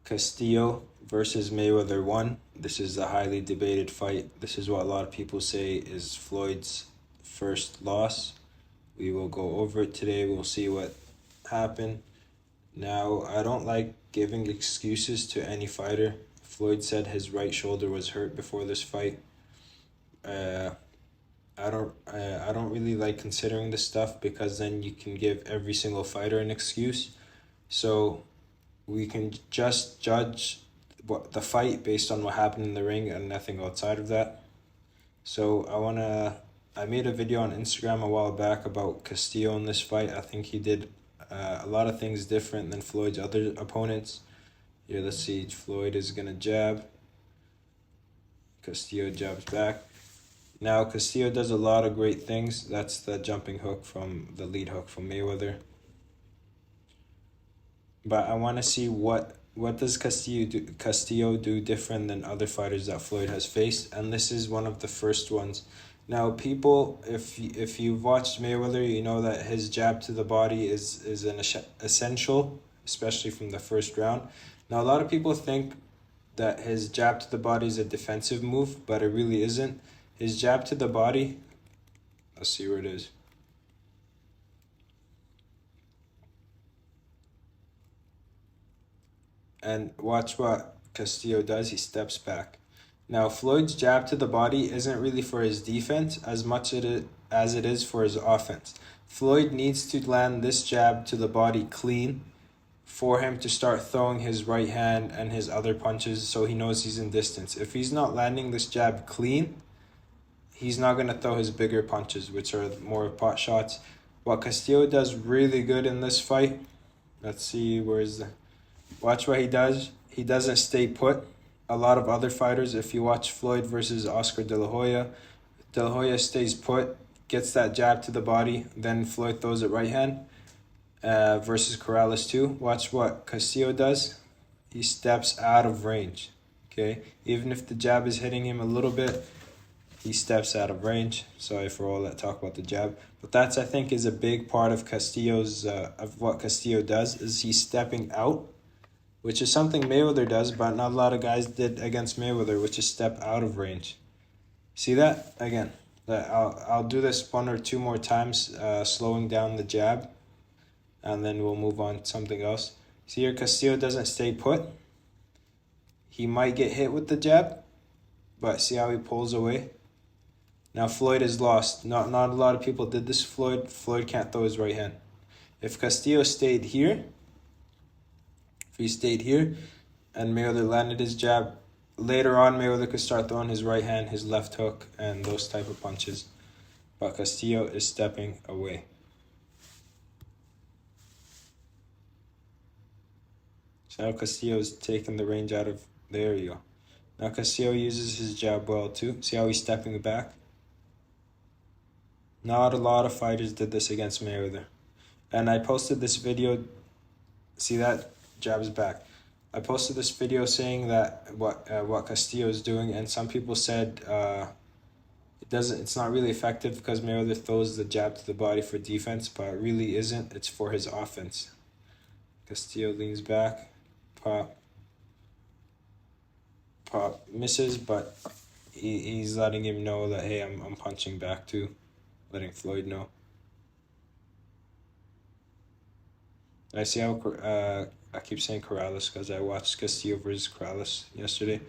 Castillo versus Mayweather 1. This is a highly debated fight. This is what a lot of people say is Floyd's first loss. We will go over it today. We'll see what happened. Now, I don't like giving excuses to any fighter. Floyd said his right shoulder was hurt before this fight. I don't really like considering this stuff because then you can give every single fighter an excuse. So we can just judge the fight based on what happened in the ring and nothing outside of that. So I made a video on Instagram a while back about Castillo in this fight. I think he did a lot of things different than Floyd's other opponents. Here, let's see. Floyd is gonna jab. Castillo jabs back. Now, Castillo does a lot of great things. That's the jumping hook from the lead hook from Mayweather. But I want to see what does Castillo do different than other fighters that Floyd has faced, and this is one of the first ones. Now, people, if you've watched Mayweather, you know that his jab to the body is an essential, especially from the first round. Now, a lot of people think that his jab to the body is a defensive move, but it really isn't. His jab to the body, let's see where it is. And watch what Castillo does. He steps back. Now, Floyd's jab to the body isn't really for his defense as much as it is for his offense. Floyd needs to land this jab to the body clean for him to start throwing his right hand and his other punches so he knows he's in distance. If he's not landing this jab clean, he's not going to throw his bigger punches, which are more pot shots. What Castillo does really good in this fight, let's see, watch what he does. He doesn't stay put. A lot of other fighters, if you watch Floyd versus Oscar De La Hoya stays put, gets that jab to the body, then Floyd throws it right hand. Versus Corrales too. Watch what Castillo does. He steps out of range. Okay, even if the jab is hitting him a little bit, he steps out of range. Sorry for all that talk about the jab, but that's, I think, is a big part of Castillo's of what Castillo does, is he's stepping out, which is something Mayweather does, but not a lot of guys did against Mayweather, which is step out of range. See that again? I'll do this one or two more times, slowing down the jab, and then we'll move on to something else. See here, Castillo doesn't stay put. He might get hit with the jab, but see how he pulls away? Now Floyd is lost. Not a lot of people did this. Floyd can't throw his right hand. If Castillo stayed here, and Mayweather landed his jab, later on Mayweather could start throwing his right hand, his left hook, and those type of punches. But Castillo is stepping away. Now Castillo is taking the range out of, there you go. Now Castillo uses his jab well too. See how he's stepping back? Not a lot of fighters did this against Mayweather. And I posted this video, see that? Jab's back. I posted this video saying that what Castillo is doing, and some people said it's not really effective because Mayweather throws the jab to the body for defense, but it really isn't. It's for his offense. Castillo leans back. Pop misses, but he's letting him know that, hey, I'm punching back too, letting Floyd know. I see how I keep saying Corrales because I watched Castillo versus Corrales yesterday.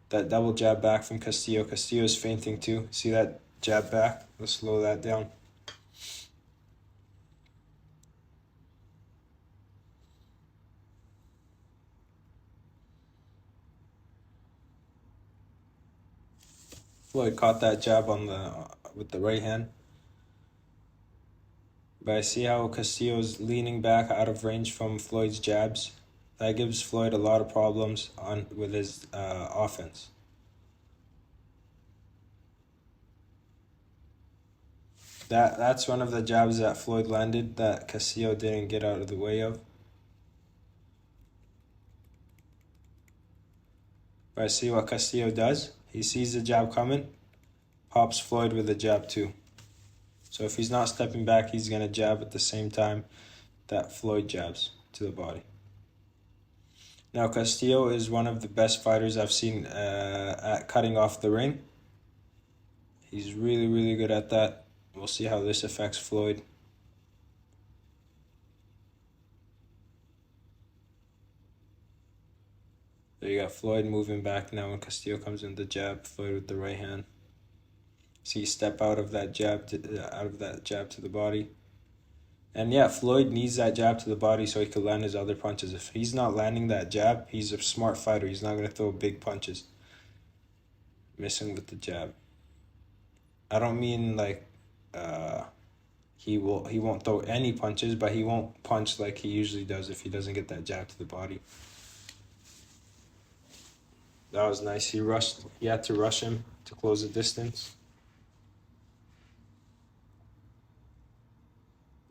That double jab back from Castillo. Castillo's feinting too. See that jab back? Let's slow that down. Floyd caught that jab with the right hand. But I see how Castillo's leaning back out of range from Floyd's jabs. That gives Floyd a lot of problems with his offense. That's one of the jabs that Floyd landed that Castillo didn't get out of the way of. But I see what Castillo does. He sees the jab coming, pops Floyd with a jab too. So if he's not stepping back, he's going to jab at the same time that Floyd jabs to the body. Now, Castillo is one of the best fighters I've seen at cutting off the ring. He's really, really good at that. We'll see how this affects Floyd. There you got Floyd moving back now when Castillo comes in the jab. Floyd with the right hand. See, step out of that jab to the body. And yeah, Floyd needs that jab to the body so he can land his other punches. If he's not landing that jab, he's a smart fighter. He's not going to throw big punches. Missing with the jab. I don't mean like he won't throw any punches, but he won't punch like he usually does if he doesn't get that jab to the body. That was nice. He had to rush him to close the distance.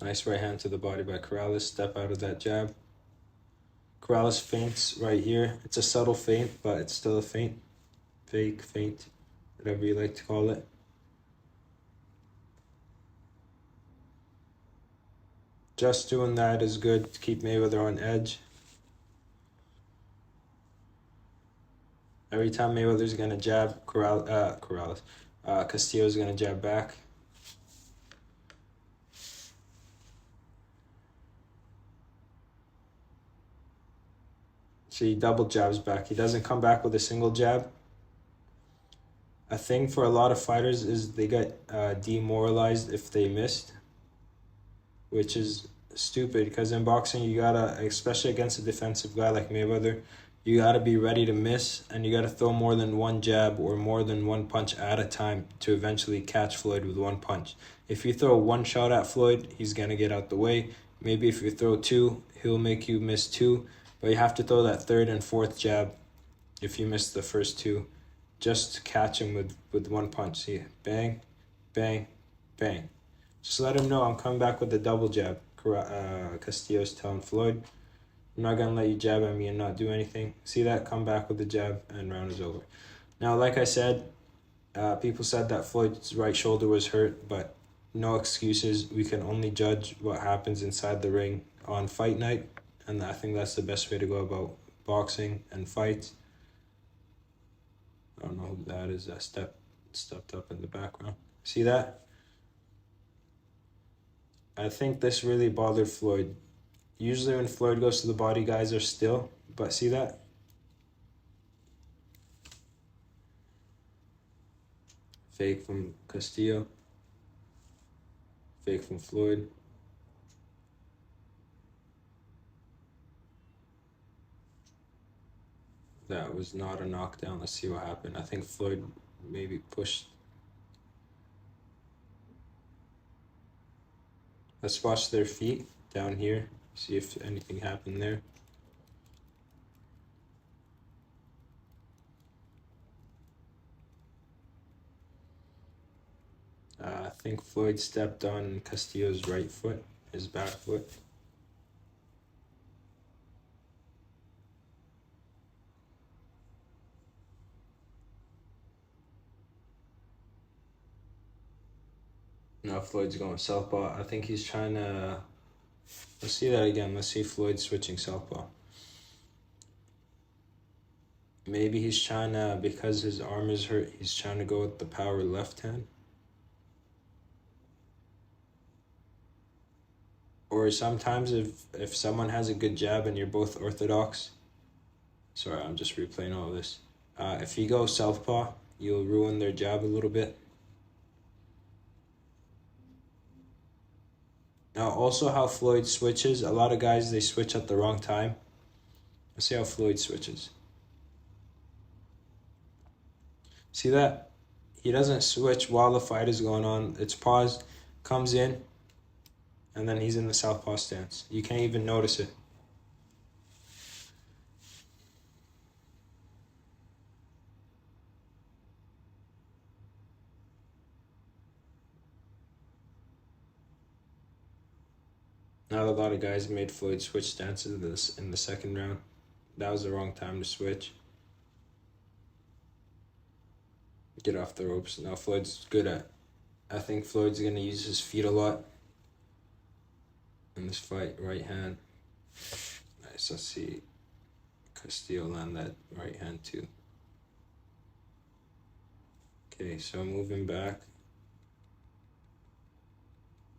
Nice right hand to the body by Corrales. Step out of that jab. Corrales feints right here. It's a subtle feint, but it's still a feint. Fake feint, whatever you like to call it. Just doing that is good to keep Mayweather on edge. Every time Mayweather's gonna jab, Castillo's gonna jab back. So he double jabs back. He doesn't come back with a single jab. A thing for a lot of fighters is they get demoralized if they missed, which is stupid because in boxing you gotta, especially against a defensive guy like Mayweather, you gotta be ready to miss and you gotta throw more than one jab or more than one punch at a time to eventually catch Floyd with one punch. If you throw one shot at Floyd, he's gonna get out the way. Maybe if you throw two, he'll make you miss two. But you have to throw that third and fourth jab if you miss the first two, just to catch him with one punch. See, bang, bang, bang. Just let him know I'm coming back with the double jab. Castillo's telling Floyd, I'm not going to let you jab at me and not do anything. See that? Come back with the jab and round is over. Now, like I said, people said that Floyd's right shoulder was hurt, but no excuses. We can only judge what happens inside the ring on fight night. And I think that's the best way to go about boxing and fights. I don't know who that is that stepped up in the background. See that? I think this really bothered Floyd. Usually when Floyd goes to the body, guys are still. But see that? Fake from Castillo. Fake from Floyd. That was not a knockdown. Let's see what happened. I think Floyd maybe pushed. Let's watch their feet down here. See if anything happened there. I think Floyd stepped on Castillo's right foot, his back foot. Now Floyd's going southpaw. I think he's trying to... Let's see that again. Let's see Floyd switching southpaw. Maybe he's trying to, because his arm is hurt, he's trying to go with the power left hand. Or sometimes if someone has a good jab and you're both orthodox... Sorry, I'm just replaying all this. If you go southpaw, you'll ruin their jab a little bit. Now, also how Floyd switches. A lot of guys, they switch at the wrong time. Let's see how Floyd switches. See that? He doesn't switch while the fight is going on. It's paused, comes in, and then he's in the southpaw stance. You can't even notice it. Not a lot of guys made Floyd switch stances in the second round. That was the wrong time to switch. Get off the ropes. Now Floyd's good at... I think Floyd's going to use his feet a lot in this fight. Right hand. Nice, let's see. Castillo land that right hand too. Okay, so moving back.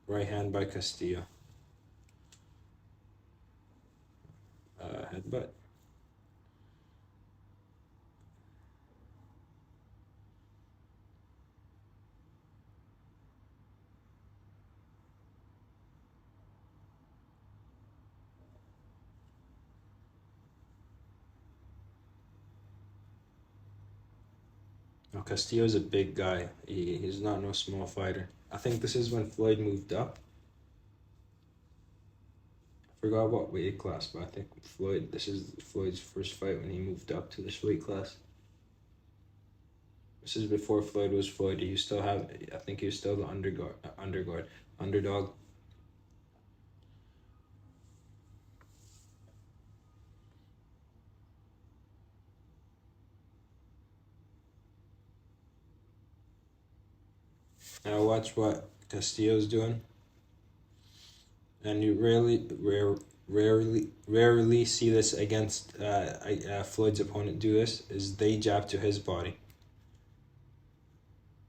Right hand by Castillo. Headbutt. Now Castillo's a big guy. He's not no small fighter. I think this is when Floyd moved up. I forgot what weight class, but I think this is Floyd's first fight when he moved up to this weight class. This is before Floyd was Floyd. I think he was still the underdog. Now watch what Castillo's doing. And you rarely see this against Floyd's opponent do this, is they jab to his body.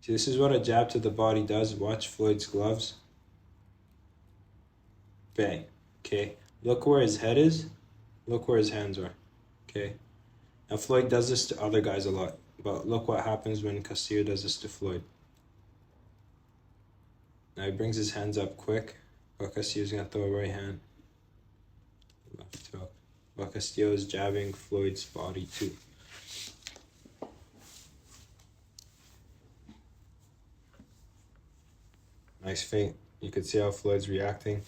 See, this is what a jab to the body does. Watch Floyd's gloves. Bang. Okay. Look where his head is. Look where his hands are. Okay. Now Floyd does this to other guys a lot. But look what happens when Castillo does this to Floyd. Now he brings his hands up quick. But Castillo's going to throw a right hand. Left hook. But Castillo is jabbing Floyd's body too. Nice feint. You could see how Floyd's reacting.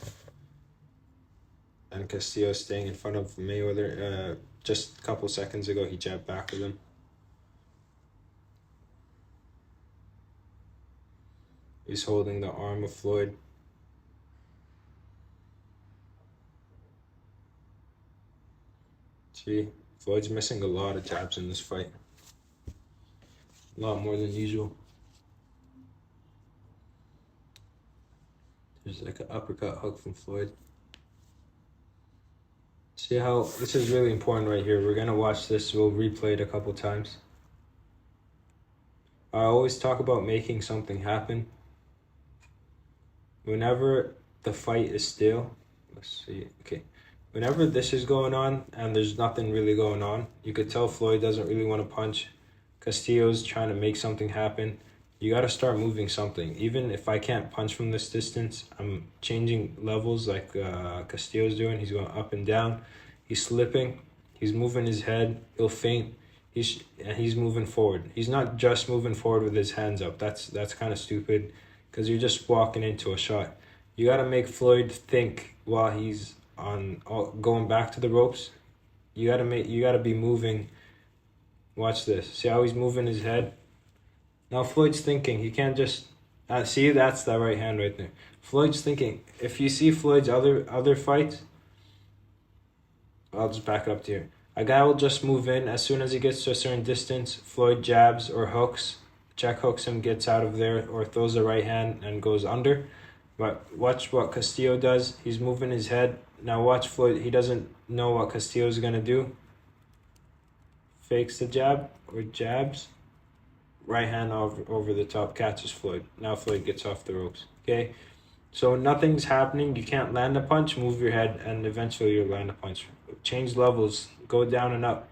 And Castillo staying in front of Mayweather. Just a couple seconds ago, he jabbed back with him. He's holding the arm of Floyd. See, Floyd's missing a lot of jabs in this fight. A lot more than usual. There's like an uppercut hook from Floyd. See how, this is really important right here. We're going to watch this. We'll replay it a couple times. I always talk about making something happen. Whenever the fight is still, let's see, okay. Whenever this is going on and there's nothing really going on, you could tell Floyd doesn't really want to punch. Castillo's trying to make something happen. You got to start moving something. Even if I can't punch from this distance, I'm changing levels like Castillo's doing. He's going up and down. He's slipping. He's moving his head. He'll feint. He's moving forward. He's not just moving forward with his hands up. That's kind of stupid because you're just walking into a shot. You got to make Floyd think while he's going back to the ropes. You got to be moving. Watch this. See how he's moving his head? Now Floyd's thinking. He can't just see, that's the right hand right there. Floyd's thinking. If you see Floyd's other fights, I'll just back it up to here. A guy will just move in. As soon as he gets to a certain distance, Floyd jabs or hooks, check hooks him, gets out of there, or throws the right hand and goes under. But watch what Castillo does. He's moving his head. Now watch Floyd. He doesn't know what Castillo's going to do. Fakes the jab or jabs. Right hand over the top, catches Floyd. Now Floyd gets off the ropes. Okay? So nothing's happening. You can't land a punch. Move your head and eventually you'll land a punch. Change levels. Go down and up.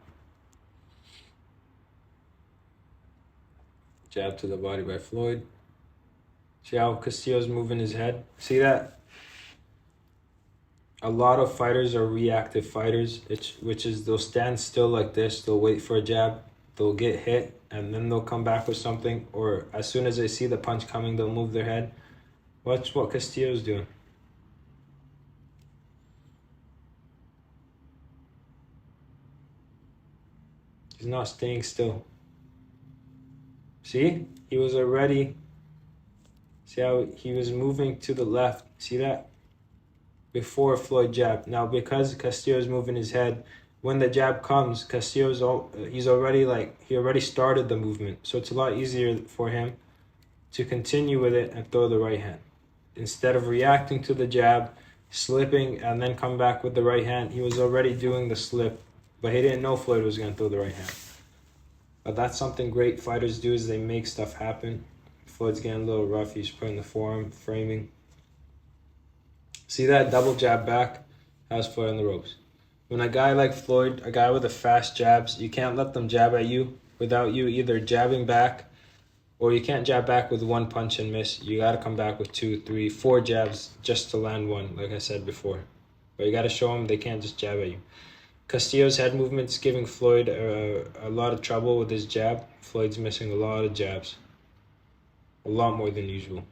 Jab to the body by Floyd. See how Castillo's moving his head? See that? A lot of fighters are reactive fighters, which is they'll stand still like this. They'll wait for a jab. They'll get hit, and then they'll come back with something. Or as soon as they see the punch coming, they'll move their head. Watch what Castillo's doing. He's not staying still. See? He was already... See how he was moving to the left? See that? Before Floyd jab. Now, because Castillo's moving his head, when the jab comes, he already started the movement. So it's a lot easier for him to continue with it and throw the right hand. Instead of reacting to the jab, slipping, and then come back with the right hand, he was already doing the slip But he didn't know Floyd was gonna throw the right hand. But that's something great fighters do, is they make stuff happen. Floyd's getting a little rough. He's putting the forearm, framing. See that double jab back? Has Floyd on the ropes. When a guy like Floyd, a guy with the fast jabs, you can't let them jab at you without you either jabbing back, or you can't jab back with one punch and miss. You got to come back with 2, 3, 4 jabs just to land one, like I said before. But you got to show them they can't just jab at you. Castillo's head movement's giving Floyd a lot of trouble with his jab. Floyd's missing a lot of jabs. A lot more than usual.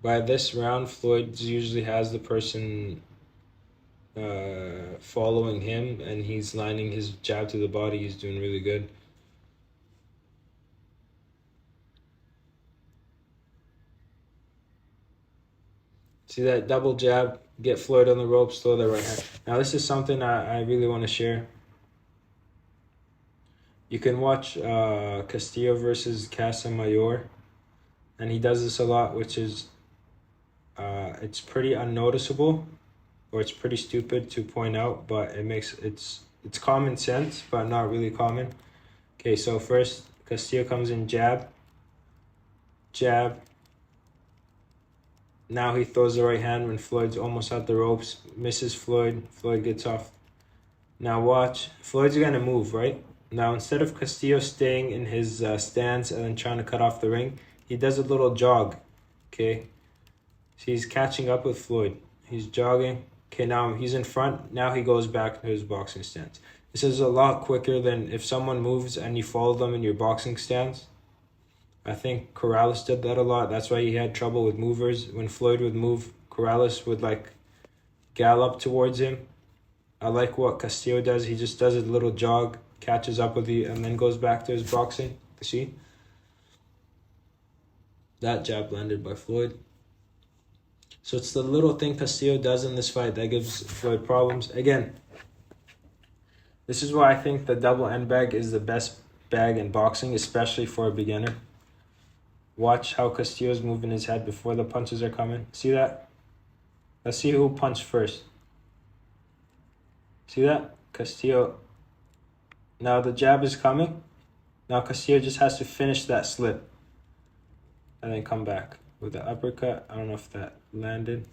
By this round, Floyd usually has the person following him, and he's landing his jab to the body. He's doing really good. See that double jab? Get Floyd on the ropes, throw the right hand. Now this is something I really want to share. You can watch Castillo versus Casamayor, and he does this a lot, which is it's pretty unnoticeable, or it's pretty stupid to point out, but it's common sense, but not really common. Okay, so first Castillo comes in jab, jab. Now he throws the right hand when Floyd's almost at the ropes, misses Floyd. Floyd gets off. Now watch, Floyd's gonna move, right? Now instead of Castillo staying in his stance and then trying to cut off the ring, he does a little jog, okay? So he's catching up with Floyd. He's jogging. Okay, now he's in front. Now he goes back to his boxing stance. This is a lot quicker than if someone moves and you follow them in your boxing stance. I think Corrales did that a lot. That's why he had trouble with movers. When Floyd would move, Corrales would like gallop towards him. I like what Castillo does. He just does a little jog, catches up with you, and then goes back to his boxing. See? That jab landed by Floyd. So it's the little thing Castillo does in this fight that gives Floyd problems. Again, this is why I think the double end bag is the best bag in boxing, especially for a beginner. Watch how Castillo's moving his head before the punches are coming. See that? Let's see who punched first. See that? Castillo. Now the jab is coming. Now Castillo just has to finish that slip and then come back with the uppercut. I don't know if that landed,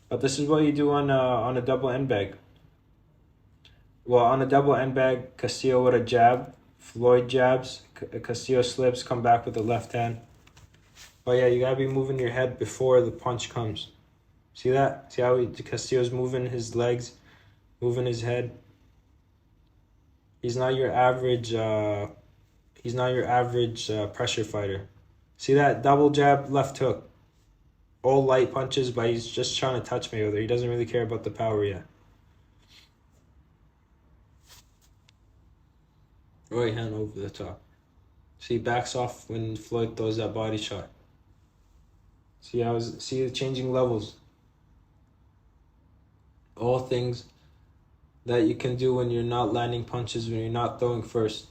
but this is what you do on a double end bag. Well, on a double end bag, Castillo with a jab, Floyd jabs, Castillo slips, come back with the left hand. But yeah, you gotta be moving your head before the punch comes. See that? See how Castillo's moving his legs, moving his head. He's not your average. Pressure fighter. See that double jab, left hook. All light punches, but he's just trying to touch Mayweather. He doesn't really care about the power yet. Right hand over the top. See, backs off when Floyd throws that body shot. See the changing levels. All things that you can do when you're not landing punches, when you're not throwing first.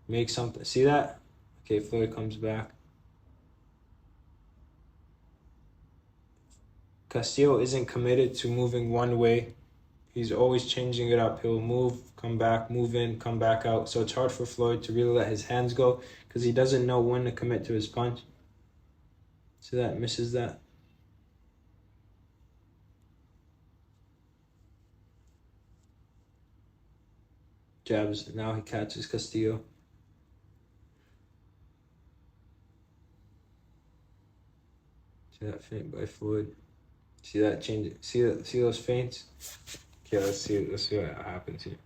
Make something. See that? Okay, Floyd comes back. Castillo isn't committed to moving one way. He's always changing it up. He'll move, come back, move in, come back out. So it's hard for Floyd to really let his hands go because he doesn't know when to commit to his punch. See that? Misses that. Jabs. Now he catches Castillo. See that feint by Floyd. See that change? See those feints? Okay, let's see what happens here.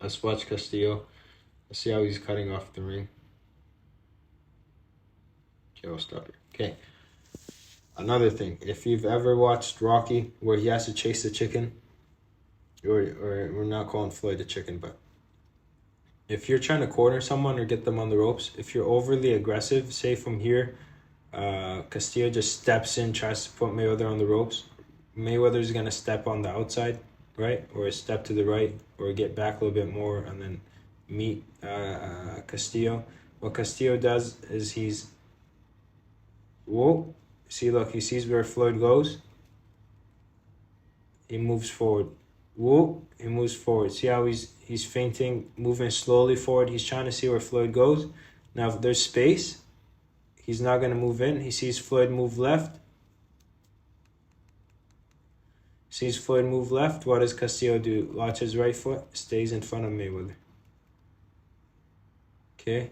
Let's watch Castillo. Let's see how he's cutting off the ring. Okay, I'll stop here. Okay. Another thing, if you've ever watched Rocky where he has to chase the chicken, or we're not calling Floyd a chicken, but if you're trying to corner someone or get them on the ropes, if you're overly aggressive, say from here, Castillo just steps in, tries to put Mayweather on the ropes. Mayweather's going to step on the outside, right? Or step to the right, or get back a little bit more and then meet Castillo. What Castillo does is whoa, see, look, he sees where Floyd goes. he moves forward. Whoop, he moves forward. See how he's feinting, moving slowly forward. He's trying to see where Floyd goes. Now, if there's space, he's not going to move in. He sees Floyd move left. Sees Floyd move left. What does Castillo do? Watch his right foot. Stays in front of Mayweather. Okay.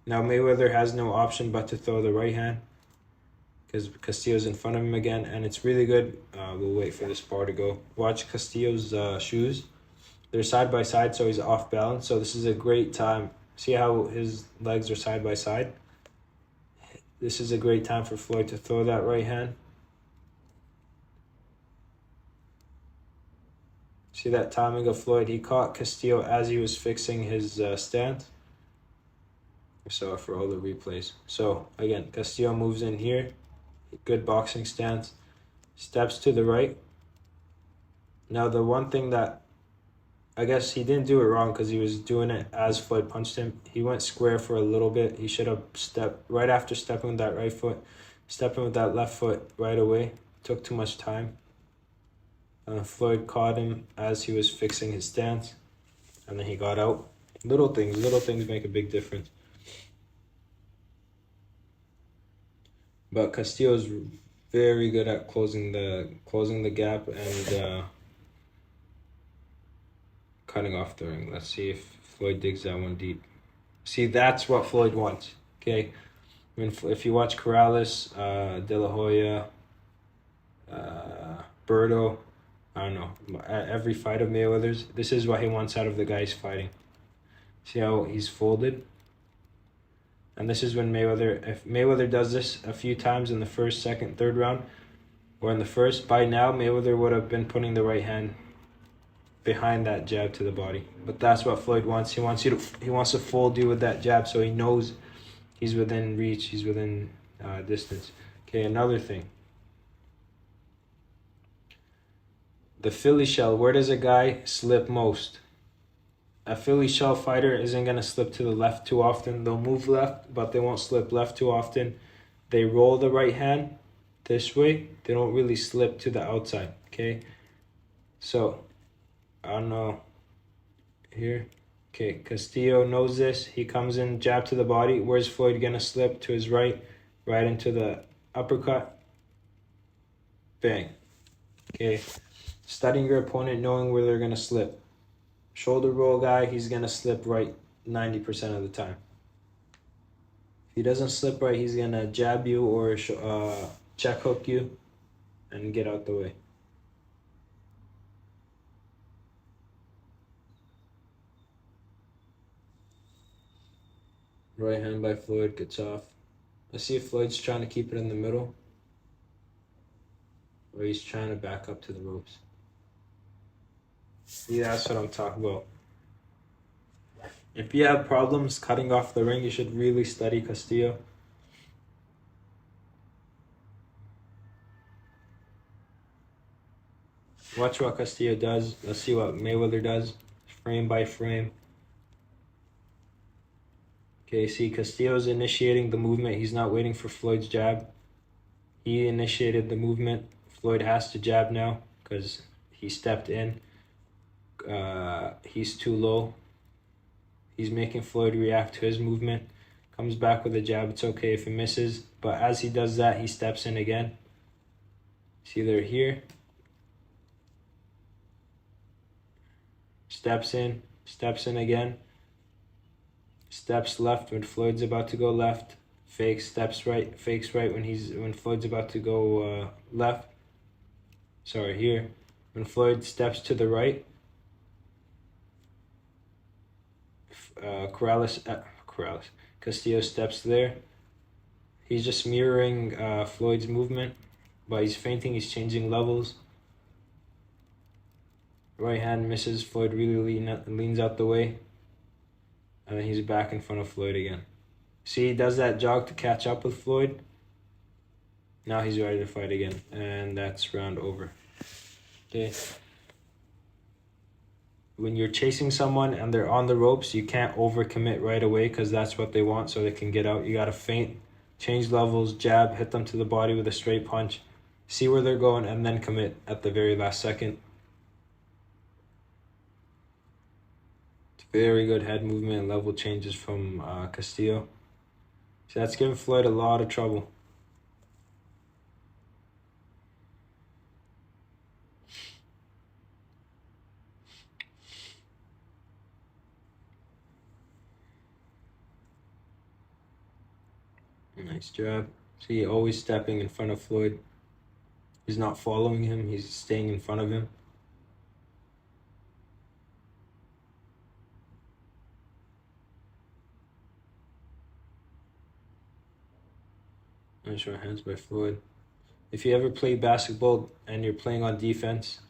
Now Mayweather has no option but to throw the right hand, because Castillo's in front of him again, and it's really good. We'll wait for this bar to go. Watch Castillo's shoes. They're side by side, so he's off balance. So this is a great time. See how his legs are side by side? This is a great time for Floyd to throw that right hand. See that timing of Floyd? He caught Castillo as he was fixing his stance. So for all the replays. So again, Castillo moves in here. Good boxing stance. Steps to the right. Now the one thing that, I guess he didn't do it wrong because he was doing it as Floyd punched him. He went square for a little bit. He should have stepped right after stepping with that right foot. Stepping with that left foot right away. Took too much time. Floyd caught him as he was fixing his stance, and then he got out. Little things make a big difference. But Castillo's very good at closing the gap and cutting off the ring. Let's see if Floyd digs that one deep. See, that's what Floyd wants. Okay, if you watch Corrales, De La Hoya, Berto, I don't know, at every fight of Mayweather's, this is what he wants out of the guys fighting. See how he's folded? And this is when if Mayweather does this a few times in the first, second, third round, or in the first, by now Mayweather would have been putting the right hand behind that jab to the body. But that's what Floyd wants. He wants to fold you with that jab, so he knows he's within reach, he's within distance. Okay, another thing. The Philly shell, where does a guy slip most? A Philly shell fighter isn't going to slip to the left too often. They'll move left, but they won't slip left too often. They roll the right hand this way. They don't really slip to the outside, okay? So, I don't know. Here. Okay, Castillo knows this. He comes in, jab to the body. Where's Floyd going to slip? To his right. Right into the uppercut. Bang. Okay. Studying your opponent, knowing where they're going to slip. Shoulder roll guy, he's going to slip right 90% of the time. If he doesn't slip right, he's going to jab you or check hook you and get out the way. Right hand by Floyd gets off. Let's see if Floyd's trying to keep it in the middle, or he's trying to back up to the ropes. Yeah, that's what I'm talking about. If you have problems cutting off the ring, you should really study Castillo. Watch what Castillo does. Let's see what Mayweather does, frame by frame. Okay, see, Castillo's initiating the movement. He's not waiting for Floyd's jab. He initiated the movement. Floyd has to jab now because he stepped in. He's too low. He's making Floyd react to his movement. Comes back with a jab. It's okay if he misses. But as he does that, he steps in again. See, they're here. Steps in again. Steps left when Floyd's about to go left. Fakes, steps right, fakes right when Floyd's about to go left. Sorry, here. When Floyd steps to the right. Castillo steps there. He's just mirroring Floyd's movement, but he's feinting, he's changing levels. Right hand misses, Floyd really leans out the way, and then he's back in front of Floyd again. See, he does that jog to catch up with Floyd. Now he's ready to fight again, and that's round over. Okay. When you're chasing someone and they're on the ropes, you can't overcommit right away because that's what they want so they can get out. You got to feint, change levels, jab, hit them to the body with a straight punch, see where they're going, and then commit at the very last second. Very good head movement and level changes from Castillo. So that's giving Floyd a lot of trouble. Nice jab. See, always stepping in front of Floyd. He's not following him, he's staying in front of him. Nice right hands by Floyd. If you ever play basketball and you're playing on defense,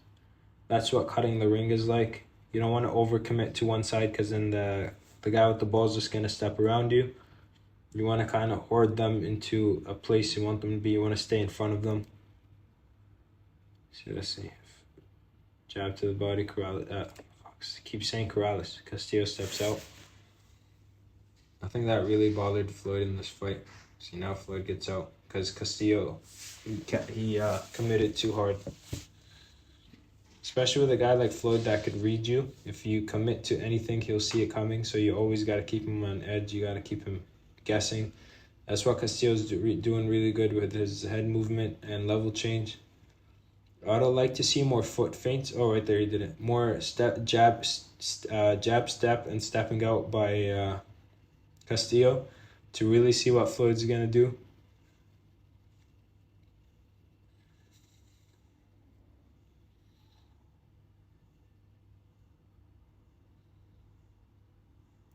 that's what cutting the ring is like. You don't want to overcommit to one side because then the guy with the ball is just going to step around you. You want to kind of hoard them into a place you want them to be. You want to stay in front of them. So let's see. Jab to the body, Corrales. Keep saying Corrales. Castillo steps out. I think that really bothered Floyd in this fight. See, now Floyd gets out because Castillo, he committed too hard. Especially with a guy like Floyd that could read you. If you commit to anything, he'll see it coming. So you always got to keep him on edge. You got to keep him guessing. That's what Castillo's doing really good with his head movement and level change. I'd like to see more foot feints. Oh, right there, he did it. More jab, step, and stepping out by Castillo to really see what Floyd's going to do.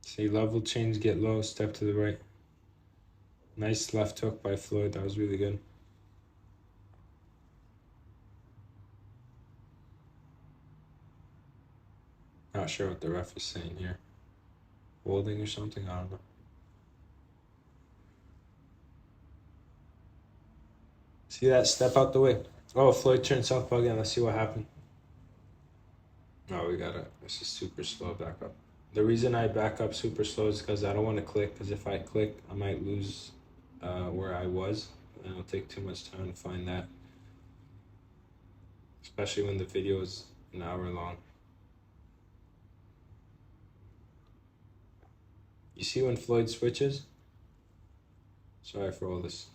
See, level change, get low, step to the right. Nice left hook by Floyd. That was really good. Not sure what the ref is saying here. Holding or something? I don't know. See that? Step out the way. Oh, Floyd turned southpaw again. Let's see what happened. Oh, we got it. This is super slow back up. The reason I back up super slow is because I don't want to click. Because if I click, I might lose where I was. And it'll take too much time to find that. Especially when the video is an hour long. You see when Floyd switches? Sorry for all this.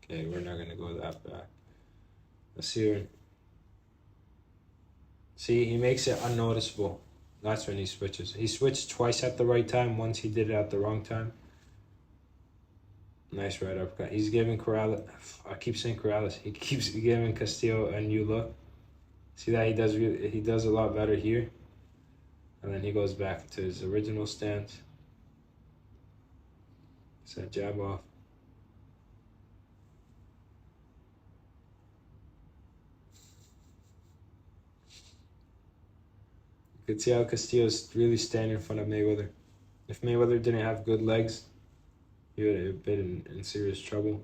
Okay, we're not going to go that back. Let's see here. See, he makes it unnoticeable. That's when he switches. He switched twice at the right time. Once he did it at the wrong time. Nice right uppercut. He's giving Corrales. I keep saying Corrales. He keeps giving Castillo a new look. See that he does a lot better here. And then he goes back to his original stance. Set jab off. You could see how Castillo's really standing in front of Mayweather. If Mayweather didn't have good legs, he would have been in serious trouble.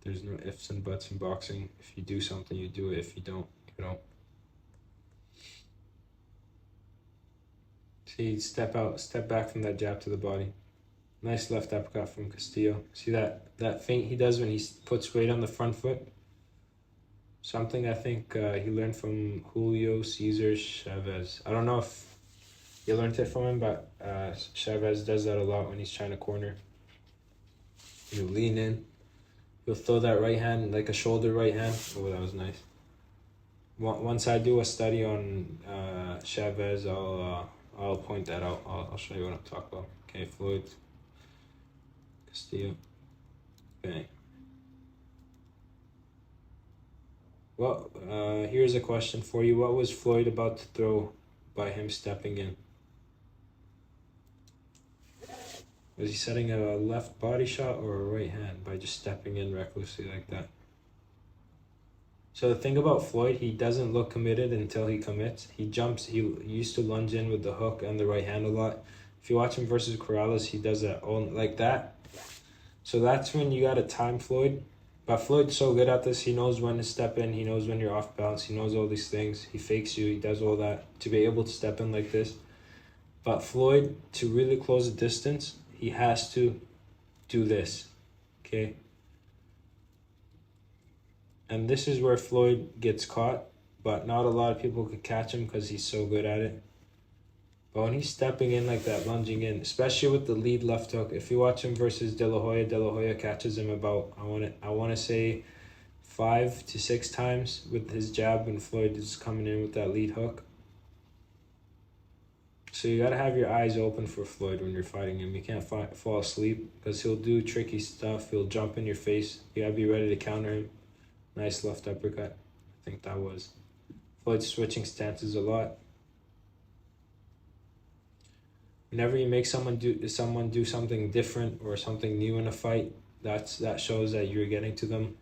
There's no ifs and buts in boxing. If you do something, you do it. If you don't, you don't. See, step back from that jab to the body. Nice left uppercut from Castillo. See that feint he does when he puts weight on the front foot? Something I think he learned from Julio Cesar Chavez. I don't know if he learned it from him, but Chavez does that a lot when he's trying to corner. He'll lean in. He'll throw that right hand, like a shoulder right hand. Oh, that was nice. Once I do a study on Chavez, I'll point that out. I'll show you what I'm talking about. Okay, Floyd. Castillo. Okay. Well, here's a question for you. What was Floyd about to throw by him stepping in? Was he setting a left body shot or a right hand by just stepping in recklessly like that? So the thing about Floyd, he doesn't look committed until he commits. He jumps. He used to lunge in with the hook and the right hand a lot. If you watch him versus Corrales, he does that all like that. So that's when you got to time Floyd. But Floyd's so good at this. He knows when to step in. He knows when you're off balance. He knows all these things. He fakes you. He does all that to be able to step in like this. But Floyd, to really close the distance, he has to do this. Okay? And this is where Floyd gets caught. But not a lot of people could catch him because he's so good at it. But when he's stepping in like that, lunging in, especially with the lead left hook, if you watch him versus De La Hoya catches him about I wanna say 5 to 6 times with his jab when Floyd is coming in with that lead hook. So you gotta have your eyes open for Floyd when you're fighting him. You can't fall asleep because he'll do tricky stuff. He'll jump in your face. You gotta be ready to counter him. Nice left uppercut. I think that was. Floyd's switching stances a lot. Whenever you make someone do something different or something new in a fight, that shows that you're getting to them.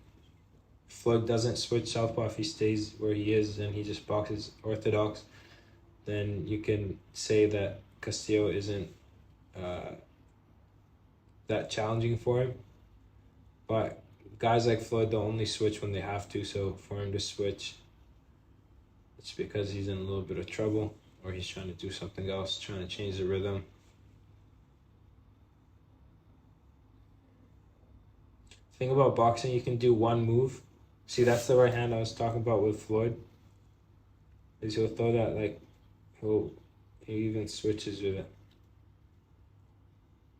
Floyd doesn't switch southpaw. If he stays where he is and he just boxes orthodox, then you can say that Castillo isn't that challenging for him. But guys like Floyd don't only switch when they have to, so for him to switch, it's because he's in a little bit of trouble or he's trying to do something else, trying to change the rhythm. Thing about boxing, you can do one move. See, that's the right hand I was talking about with Floyd. Is he'll throw that like, he even switches with it.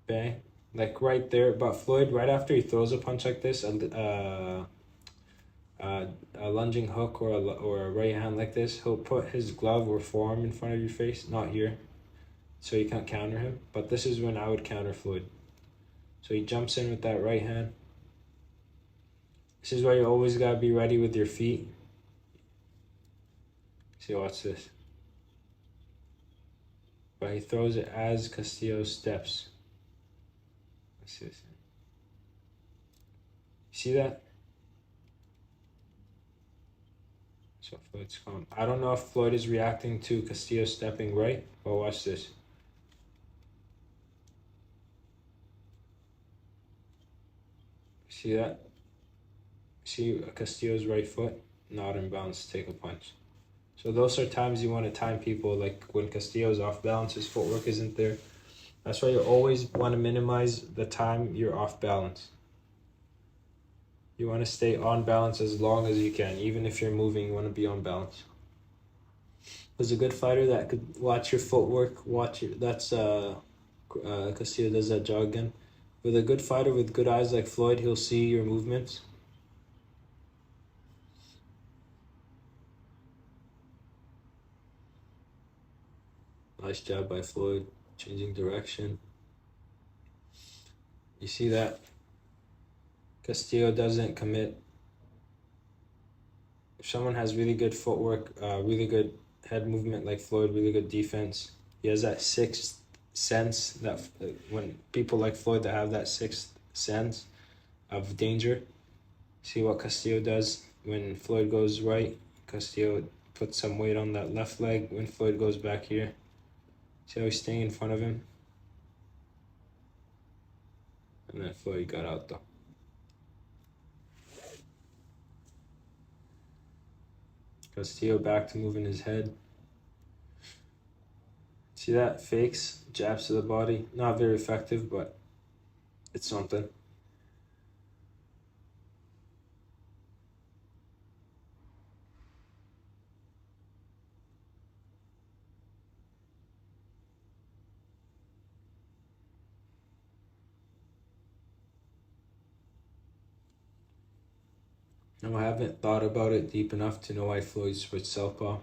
Bang. Like right there, but Floyd, right after he throws a punch like this, a lunging hook or a right hand like this, he'll put his glove or forearm in front of your face, not here, so you can't counter him. But this is when I would counter Floyd. So he jumps in with that right hand. This is why you always gotta be ready with your feet. See, watch this. But he throws it as Castillo steps. Let's see this. See that? So Floyd's calm. I don't know if Floyd is reacting to Castillo stepping right, but watch this. See that? See Castillo's right foot? Not in bounds, take a punch. So those are times you want to time people, like when Castillo's off balance, his footwork isn't there. That's why you always want to minimize the time you're off balance. You want to stay on balance as long as you can. Even if you're moving, you want to be on balance. There's a good fighter that could watch your footwork, Castillo does that jog again. With a good fighter with good eyes like Floyd, he'll see your movements. Nice jab by Floyd, changing direction. You see that? Castillo doesn't commit. If someone has really good footwork, really good head movement like Floyd, really good defense, he has that sixth sense that when people like Floyd that have that sixth sense of danger. See what Castillo does when Floyd goes right. Castillo puts some weight on that left leg when Floyd goes back here. See how he's staying in front of him? And then Floyd got out though. Castillo back to moving his head. See that? Fakes, jabs to the body. Not very effective, but it's something. No, I haven't thought about it deep enough to know why Floyd switched southpaw.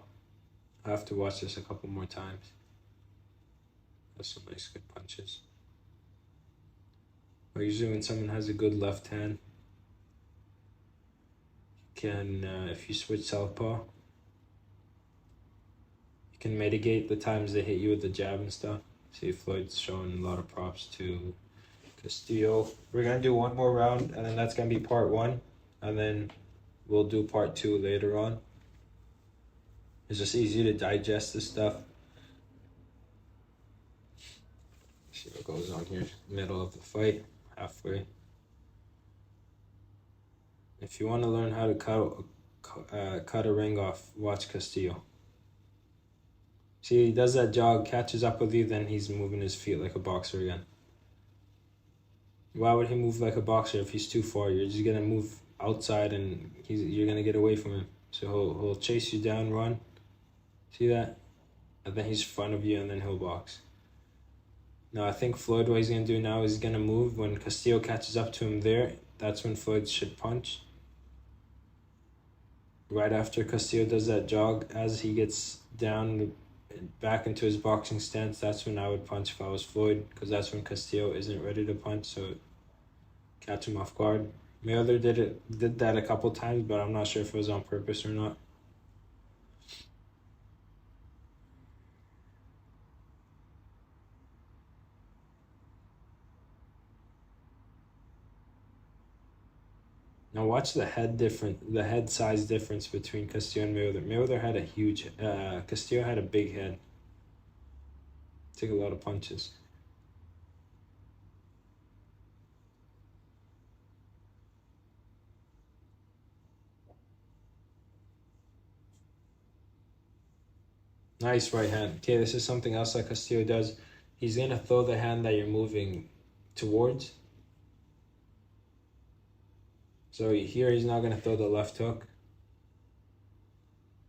I have to watch this a couple more times. That's some nice good punches. But usually when someone has a good left hand, you can, if you switch southpaw, you can mitigate the times they hit you with the jab and stuff. See, Floyd's showing a lot of props to Castillo. We're going to do one more round, and then that's going to be part 1. And then we'll do part 2 later on. It's just easy to digest this stuff. See what goes on here. Middle of the fight, halfway. If you want to learn how to cut a ring off, watch Castillo. See, he does that jog, catches up with you, then he's moving his feet like a boxer again. Why would he move like a boxer if he's too far? You're just gonna move outside and you're gonna get away from him. So he'll chase you down, run. See that? and then he's in front of you, and then he'll box. Now I think Floyd, what he's gonna do now is he's gonna move when Castillo catches up to him there. That's when Floyd should punch. Right after Castillo does that jog, as he gets down back into his boxing stance, that's when I would punch if I was Floyd, because that's when Castillo isn't ready to punch, so catch him off guard. Mayweather did that a couple times, but I'm not sure if it was on purpose or not. Now watch the head size difference between Castillo and Mayweather. Mayweather had a huge, Castillo had a big head. Took a lot of punches. Nice right hand. Okay, this is something else that Castillo does. He's gonna throw the hand that you're moving towards. So here he's not gonna throw the left hook.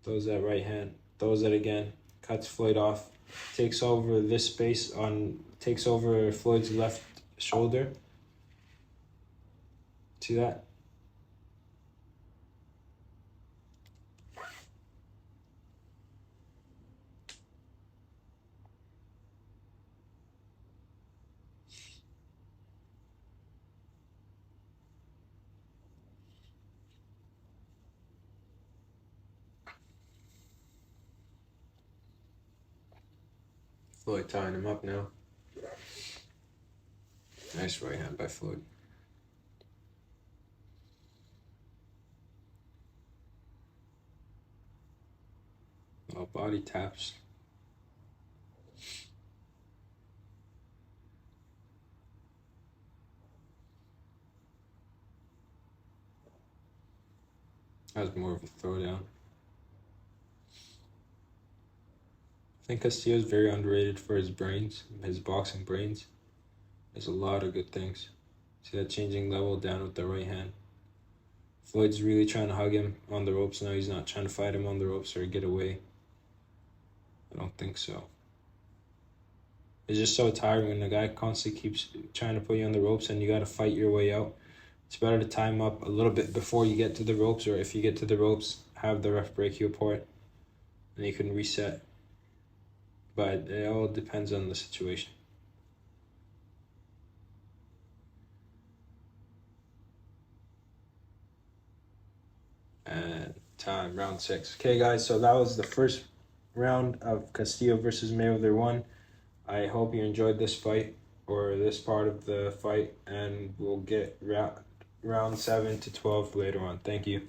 Throws that right hand. Throws it again. Cuts Floyd off. Takes over this space takes over Floyd's left shoulder. See that? Floyd tying him up now. Nice right hand by Floyd. Oh, body taps. That was more of a throwdown. I think Castillo is very underrated for his brains, his boxing brains. There's a lot of good things. See that changing level down with the right hand. Floyd's really trying to hug him on the ropes now. He's not trying to fight him on the ropes or get away. I don't think so. It's just so tiring when the guy constantly keeps trying to put you on the ropes and you got to fight your way out. It's better to time up a little bit before you get to the ropes, or if you get to the ropes, have the ref break you apart and you can reset. But it all depends on the situation. And time, round 6. Okay, guys, so that was the first round of Castillo versus Mayweather 1. I hope you enjoyed this fight, or this part of the fight, and we'll get round 7 to 12 later on. Thank you.